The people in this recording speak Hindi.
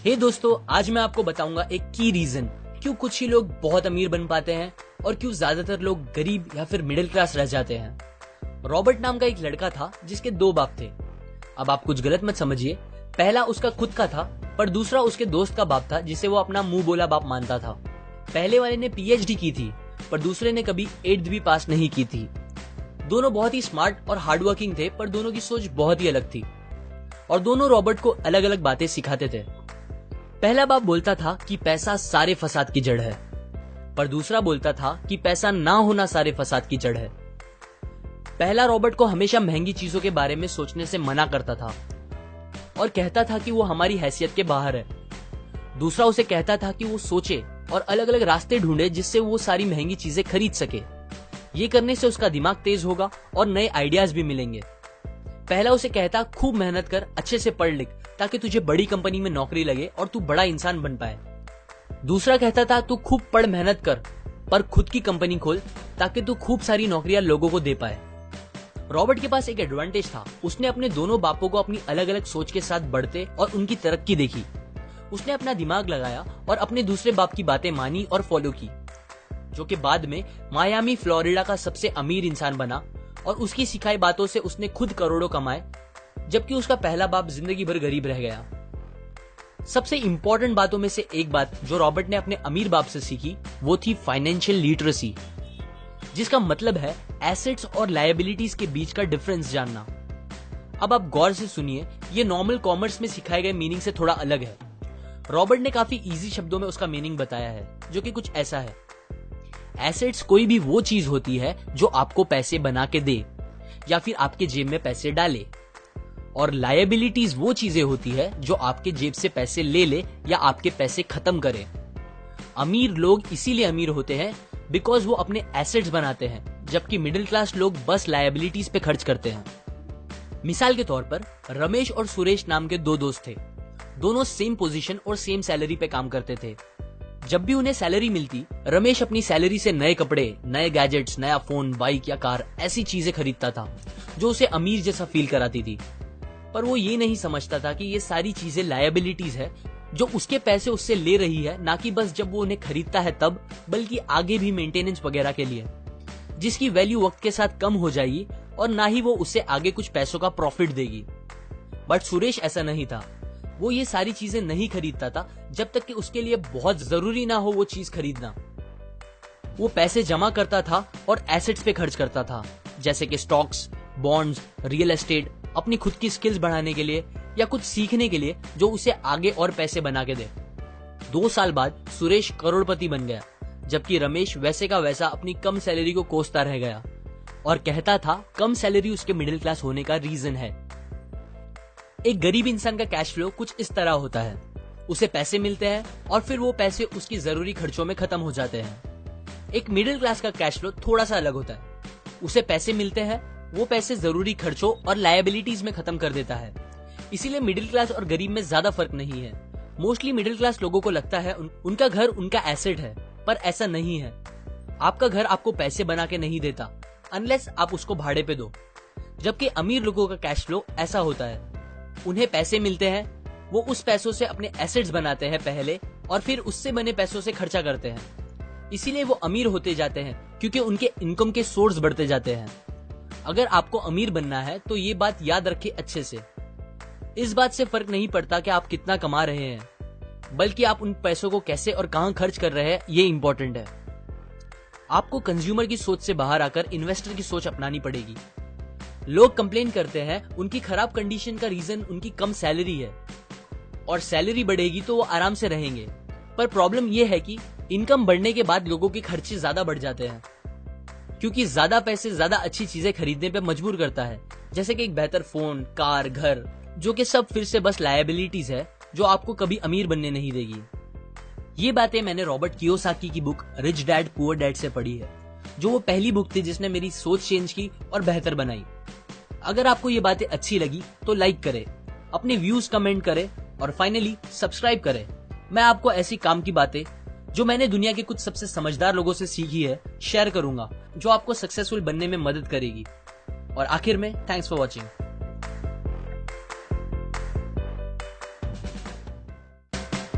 हे दोस्तों, आज मैं आपको बताऊंगा एक की रीजन क्यों कुछ ही लोग बहुत अमीर बन पाते हैं और क्यों ज्यादातर लोग गरीब या फिर मिडिल क्लास रह जाते हैं। रॉबर्ट नाम का एक लड़का था जिसके दो बाप थे। अब आप कुछ गलत मत समझिए, पहला उसका खुद का था पर दूसरा उसके दोस्त का बाप था जिसे वो अपना मुंह बोला बाप मानता था। पहले वाले ने पीएचडी की थी पर दूसरे ने कभी 8th भी पास नहीं की थी। दोनों बहुत ही स्मार्ट और हार्डवर्किंग थे पर दोनों की सोच बहुत ही अलग थी और दोनों रॉबर्ट को अलग अलग बातें सिखाते थे। पहला बाप बोलता था कि पैसा सारे फसाद की जड़ है, पर दूसरा बोलता था कि पैसा ना होना सारे फसाद की जड़ है। पहला रॉबर्ट को हमेशा महंगी चीजों के बारे में सोचने से मना करता था और कहता था कि वो हमारी हैसियत के बाहर है। दूसरा उसे कहता था कि वो सोचे और अलग अलग रास्ते ढूंढे जिससे वो सारी महंगी चीजें खरीद सके। ये करने से उसका दिमाग तेज होगा और नए आइडियाज भी मिलेंगे। पहला उसे कहता खूब मेहनत कर, अच्छे से पढ़ लिख ताकि तुझे बड़ी कंपनी में नौकरी लगे और तू बड़ा इंसान बन पाए। दूसरा कहता था तू खूब पढ़ मेहनत कर पर खुद की कंपनी खोल ताकि तू खूब सारी नौकरियां लोगों को दे पाए। रॉबर्ट के पास एक एडवांटेज था, उसने अपने दोनों बापों को अपनी अलग अलग सोच के साथ बढ़ते और उनकी तरक्की देखी। उसने अपना दिमाग लगाया और अपने दूसरे बाप की बातें मानी और फॉलो की, जो कि बाद में मायामी फ्लोरिडा का सबसे अमीर इंसान बना और उसकी सिखाई बातों से उसने खुद करोड़ों कमाए, जबकि उसका पहला बाप जिंदगी भर गरीब रह गया। सबसे इंपॉर्टेंट बातों में से एक बात जो रॉबर्ट ने अपने अमीर बाप से सीखी वो थी फाइनेंशियल लिटरेसी, जिसका मतलब है एसेट्स और लायबिलिटीज के बीच का डिफरेंस जानना। अब आप गौर से सुनिए, ये नॉर्मल कॉमर्स में सिखाए गए मीनिंग से थोड़ा अलग है। रॉबर्ट ने काफी इजी शब्दों में उसका मीनिंग बताया है, जो कि कुछ ऐसा है। एसेट्स कोई भी वो चीज होती है जो आपको पैसे बना के दे या फिर आपके जेब में पैसे डाले, और लायबिलिटीज वो चीजें होती है जो आपके जेब से पैसे ले ले या आपके पैसे खत्म करे। अमीर लोग इसीलिए अमीर होते हैं बिकॉज वो अपने एसेट्स बनाते हैं, जबकि मिडिल क्लास लोग बस लायबिलिटीज पे खर्च करते हैं। मिसाल के तौर पर रमेश और सुरेश नाम के दो दोस्त थे। दोनों सेम पोजीशन और सेम सैलरी पे काम करते थे। जब भी उन्हें सैलरी मिलती, रमेश अपनी सैलरी से नए कपड़े, नए गैजेट्स, नया फोन, बाइक या कार ऐसी चीजें खरीदता था जो उसे अमीर जैसा फील कराती थी। पर वो ये नहीं समझता था कि ये सारी चीजें लायबिलिटीज है जो उसके पैसे उससे ले रही है, ना कि बस जब वो उन्हें खरीदता है तब, बल्कि आगे भी मेंटेनेंस वगैरह के लिए, जिसकी वैल्यू वक्त के साथ कम हो जाएगी और ना ही वो उससे आगे कुछ पैसों का प्रॉफिट देगी। बट सुरेश ऐसा नहीं था। वो ये सारी चीजें नहीं खरीदता था जब तक कि उसके लिए बहुत जरूरी ना हो वो चीज खरीदना। वो पैसे जमा करता था और एसेट्स पे खर्च करता था, जैसे कि स्टॉक्स, बॉन्ड्स, रियल एस्टेट, अपनी खुद की स्किल्स बढ़ाने के लिए या कुछ सीखने के लिए जो उसे आगे और पैसे बना के दे। 2 साल बाद सुरेश करोड़पति बन गया, जबकि रमेश वैसे का वैसा अपनी कम सैलरी को कोसता रह गया और कहता था कम सैलरी उसके मिडिल क्लास होने का रीजन है। एक गरीब इंसान का कैश फ्लो कुछ इस तरह होता है। उसे पैसे मिलते हैं और फिर वो पैसे उसकी जरूरी खर्चों में खत्म हो जाते हैं। एक मिडिल क्लास का कैश फ्लो थोड़ा सा अलग होता है। उसे पैसे मिलते हैं, वो पैसे जरूरी खर्चों और लायबिलिटीज में खत्म कर देता है। इसीलिए मिडिल क्लास और गरीब में ज्यादा फर्क नहीं है। मोस्टली मिडिल क्लास लोगों को लगता है उनका घर उनका एसेट है, पर ऐसा नहीं है। आपका घर आपको पैसे बना के नहीं देता अनलेस आप उसको भाड़े पे दो, जबकि अमीर लोगों का कैश फ्लो ऐसा होता है। उन्हें पैसे मिलते हैं, वो उस पैसों से अपने एसेट्स बनाते हैं पहले और फिर उससे बने पैसों से खर्चा करते हैं। इसीलिए वो अमीर होते जाते हैं क्योंकि उनके इनकम के सोर्स बढ़ते जाते हैं। अगर आपको अमीर बनना है तो ये बात याद रखिए अच्छे से। इस बात से फर्क नहीं पड़ता कि आप कितना कमा रहे हैं, बल्कि आप उन पैसों को कैसे और कहां खर्च कर रहे हैं, ये इंपॉर्टेंट है। आपको कंज्यूमर की सोच से बाहर आकर इन्वेस्टर की सोच अपनानी पड़ेगी। लोग कंप्लेन करते हैं उनकी खराब कंडीशन का रीजन उनकी कम सैलरी है और सैलरी बढ़ेगी तो वो आराम से रहेंगे। पर प्रॉब्लम ये है कि इनकम बढ़ने के बाद लोगों के खर्चे ज्यादा बढ़ जाते हैं, क्योंकि ज्यादा पैसे ज्यादा अच्छी चीजें खरीदने पे मजबूर करता है, जैसे कि एक बेहतर फोन, कार, घर, जो कि सब फिर से बस लायबिलिटीज है जो आपको कभी अमीर बनने नहीं देगी। ये बातें मैंने रॉबर्ट कियोसाकी की book rich dad poor dad से पढ़ी है, जो वो पहली बुक थी जिसने मेरी सोच चेंज की और बेहतर बनाई। अगर आपको ये बातें अच्छी लगी तो लाइक करें, अपने व्यूज कमेंट करें और फाइनली सब्सक्राइब करें। मैं आपको ऐसी काम की बातें जो मैंने दुनिया के कुछ सबसे समझदार लोगों से सीखी है शेयर करूंगा, जो आपको सक्सेसफुल बनने में मदद करेगी। और आखिर में थैंक्स फॉर वॉचिंग।